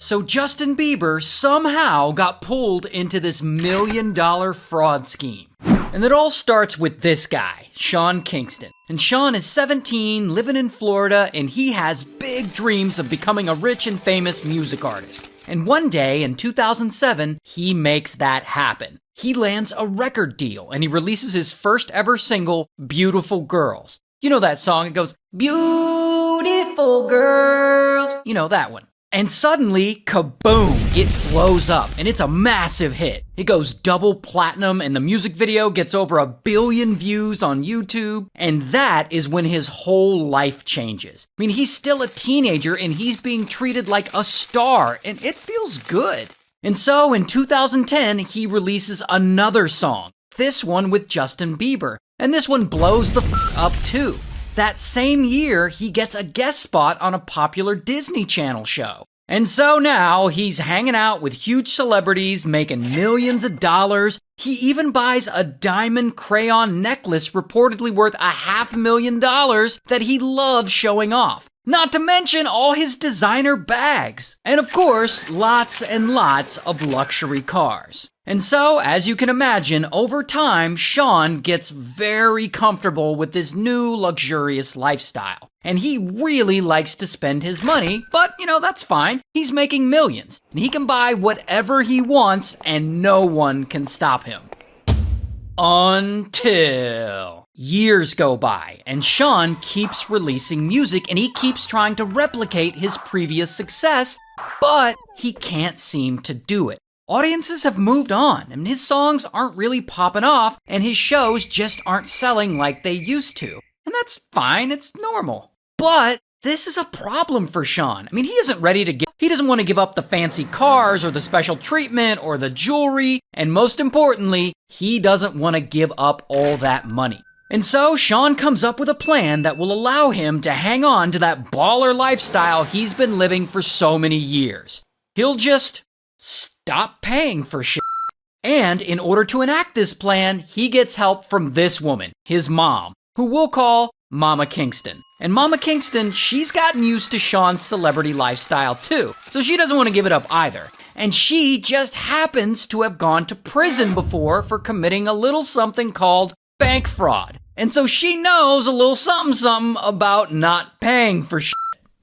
So Justin Bieber somehow got pulled into this $1 million fraud scheme. And it all starts with this guy, Sean Kingston. And Sean is 17, living in Florida, and he has big dreams of becoming a rich and famous music artist. And one day in 2007, he makes that happen. He lands a record deal, and he releases his first ever single, Beautiful Girls. You know that song? It goes, beautiful girls. You know that one. And suddenly, kaboom, it blows up, and it's a massive hit. It goes double platinum, and the music video gets over 1 billion views on YouTube, and that is when his whole life changes. I mean, he's still a teenager, and he's being treated like a star, and it feels good. And so, in 2010, he releases another song, this one with Justin Bieber, and this one blows the up too. That same year, he gets a guest spot on a popular Disney Channel show. And so now, he's hanging out with huge celebrities, making millions of dollars. He even buys a diamond crayon necklace reportedly worth $500,000 that he loves showing off. Not to mention all his designer bags. And of course, lots and lots of luxury cars. And so, as you can imagine, over time, Sean gets very comfortable with this new luxurious lifestyle. And he really likes to spend his money, but, that's fine. He's making millions. And he can buy whatever he wants, and no one can stop him. Until years go by, and Sean keeps releasing music, and he keeps trying to replicate his previous success, but he can't seem to do it. Audiences have moved on, and his songs aren't really popping off, and his shows just aren't selling like they used to. And that's fine, it's normal. But this is a problem for Sean. I mean, he isn't ready to he doesn't want to give up the fancy cars or the special treatment or the jewelry, and most importantly, he doesn't want to give up all that money. And so Sean comes up with a plan that will allow him to hang on to that baller lifestyle he's been living for so many years. He'll just stop paying for shit. And in order to enact this plan, he gets help from this woman, his mom, who we'll call Mama Kingston. And Mama Kingston, she's gotten used to Sean's celebrity lifestyle too, so she doesn't want to give it up either. And she just happens to have gone to prison before for committing a little something called bank fraud. And so she knows a little something about not paying for shit.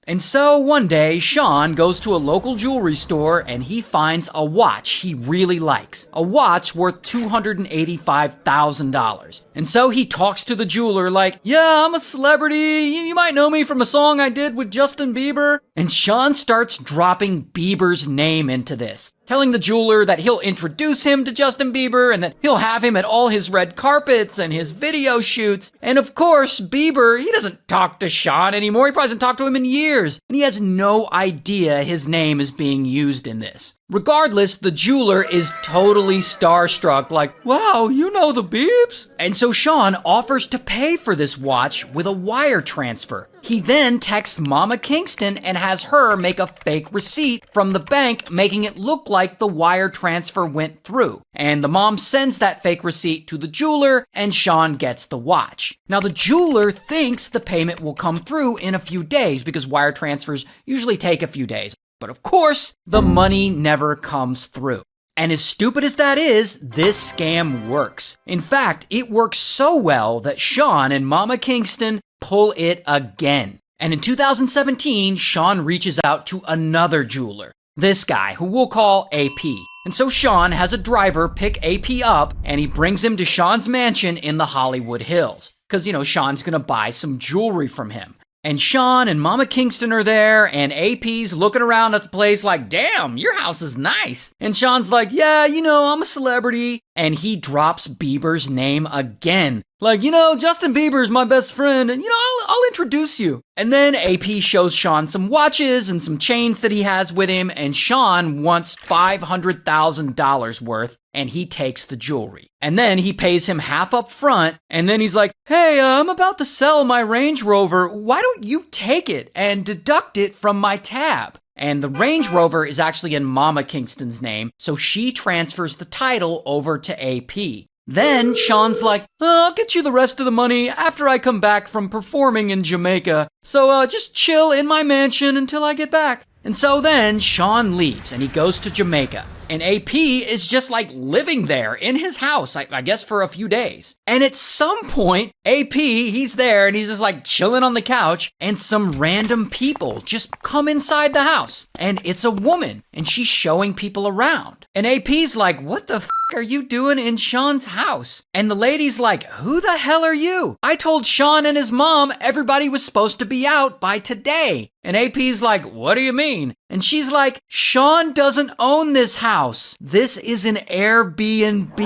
And so one day, Sean goes to a local jewelry store and he finds a watch he really likes. A watch worth $285,000. And so he talks to the jeweler like, yeah, I'm a celebrity. You might know me from a song I did with Justin Bieber. And Sean starts dropping Bieber's name into this, telling the jeweler that he'll introduce him to Justin Bieber and that he'll have him at all his red carpets and his video shoots. And of course, Bieber, he doesn't talk to Sean anymore. He probably hasn't talked to him in years. And he has no idea his name is being used in this. Regardless, the jeweler is totally starstruck, like, wow, you know the Biebs? And so Sean offers to pay for this watch with a wire transfer. He then texts Mama Kingston and has her make a fake receipt from the bank, making it look like the wire transfer went through. And the mom sends that fake receipt to the jeweler, and Sean gets the watch. Now, the jeweler thinks the payment will come through in a few days because wire transfers usually take a few days. But of course, the money never comes through. And as stupid as that is, this scam works. In fact, it works so well that Sean and Mama Kingston pull it again. And in 2017, Sean reaches out to another jeweler, this guy, who we'll call AP. And so Sean has a driver pick AP up, and he brings him to Sean's mansion in the Hollywood Hills. Because, Sean's gonna buy some jewelry from him. And Sean and Mama Kingston are there, and AP's looking around at the place like, damn, your house is nice. And Sean's like, yeah, I'm a celebrity. And he drops Bieber's name again. Like, Justin Bieber's my best friend, and, I'll introduce you. And then AP shows Sean some watches and some chains that he has with him, and Sean wants $500,000 worth, and he takes the jewelry. And then he pays him half up front, and then he's like, hey, I'm about to sell my Range Rover. Why don't you take it and deduct it from my tab? And the Range Rover is actually in Mama Kingston's name, so she transfers the title over to AP. Then Sean's like, I'll get you the rest of the money after I come back from performing in Jamaica. So just chill in my mansion until I get back. And so then Sean leaves and he goes to Jamaica. And AP is just like living there in his house, I guess for a few days. And at some point, AP, he's there and he's just like chilling on the couch and some random people just come inside the house. And it's a woman and she's showing people around. And AP's like, what the f*** are you doing in Sean's house? And the lady's like, who the hell are you? I told Sean and his mom everybody was supposed to be out by today. And AP's like, what do you mean? And she's like, Sean doesn't own this house. This is an Airbnb.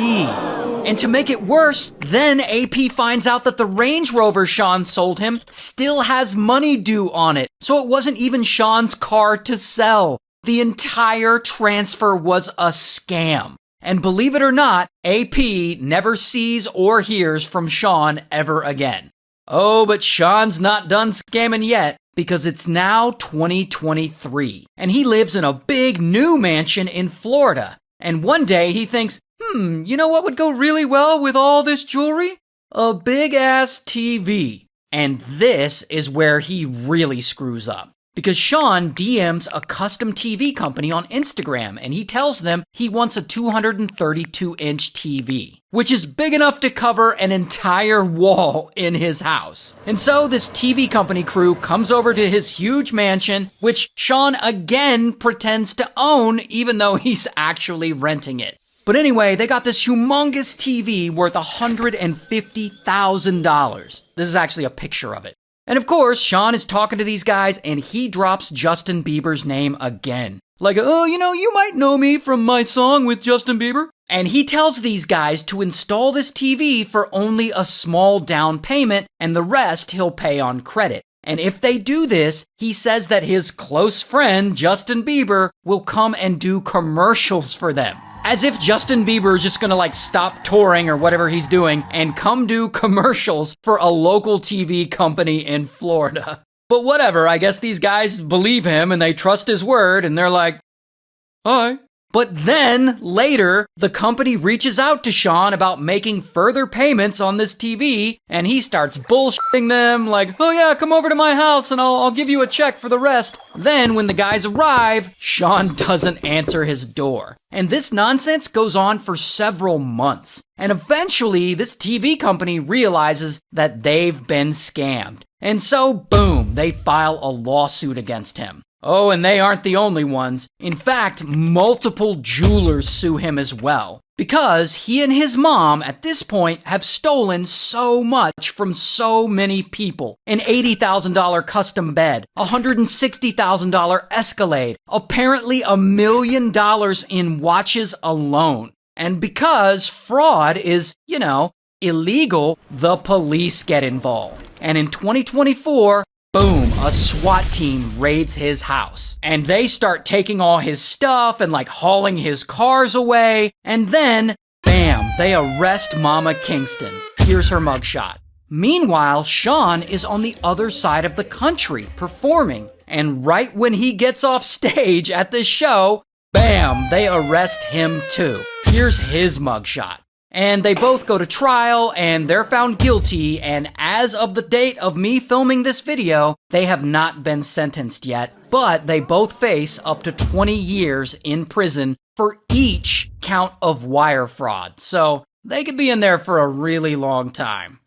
And to make it worse, then AP finds out that the Range Rover Sean sold him still has money due on it. So it wasn't even Sean's car to sell. The entire transfer was a scam. And believe it or not, AP never sees or hears from Sean ever again. Oh, but Sean's not done scamming yet, because it's now 2023, and he lives in a big new mansion in Florida. And one day he thinks, you know what would go really well with all this jewelry? A big-ass TV. And this is where he really screws up. Because Sean DMs a custom TV company on Instagram and he tells them he wants a 232-inch TV, which is big enough to cover an entire wall in his house. And so this TV company crew comes over to his huge mansion, which Sean again pretends to own even though he's actually renting it. But anyway, they got this humongous TV worth $150,000. This is actually a picture of it. And of course, Sean is talking to these guys and he drops Justin Bieber's name again. Like, oh, you might know me from my song with Justin Bieber. And he tells these guys to install this TV for only a small down payment and the rest he'll pay on credit. And if they do this, he says that his close friend, Justin Bieber, will come and do commercials for them. As if Justin Bieber is just gonna stop touring or whatever he's doing and come do commercials for a local TV company in Florida. But whatever, I guess these guys believe him and they trust his word and they're like, hi. But then, later, the company reaches out to Sean about making further payments on this TV, and he starts bullshitting them like, oh yeah, come over to my house and I'll give you a check for the rest. Then, when the guys arrive, Sean doesn't answer his door. And this nonsense goes on for several months. And eventually, this TV company realizes that they've been scammed. And so, boom, they file a lawsuit against him. Oh, and they aren't the only ones. In fact, multiple jewelers sue him as well. Because he and his mom, at this point, have stolen so much from so many people. An $80,000 custom bed, a $160,000 Escalade, apparently $1 million in watches alone. And because fraud is, illegal, the police get involved. And in 2024, boom, a SWAT team raids his house. And they start taking all his stuff and hauling his cars away. And then, bam, they arrest Mama Kingston. Here's her mugshot. Meanwhile, Sean is on the other side of the country performing. And right when he gets off stage at this show, bam, they arrest him too. Here's his mugshot. And they both go to trial, and they're found guilty, and as of the date of me filming this video, they have not been sentenced yet, but they both face up to 20 years in prison for each count of wire fraud, so they could be in there for a really long time.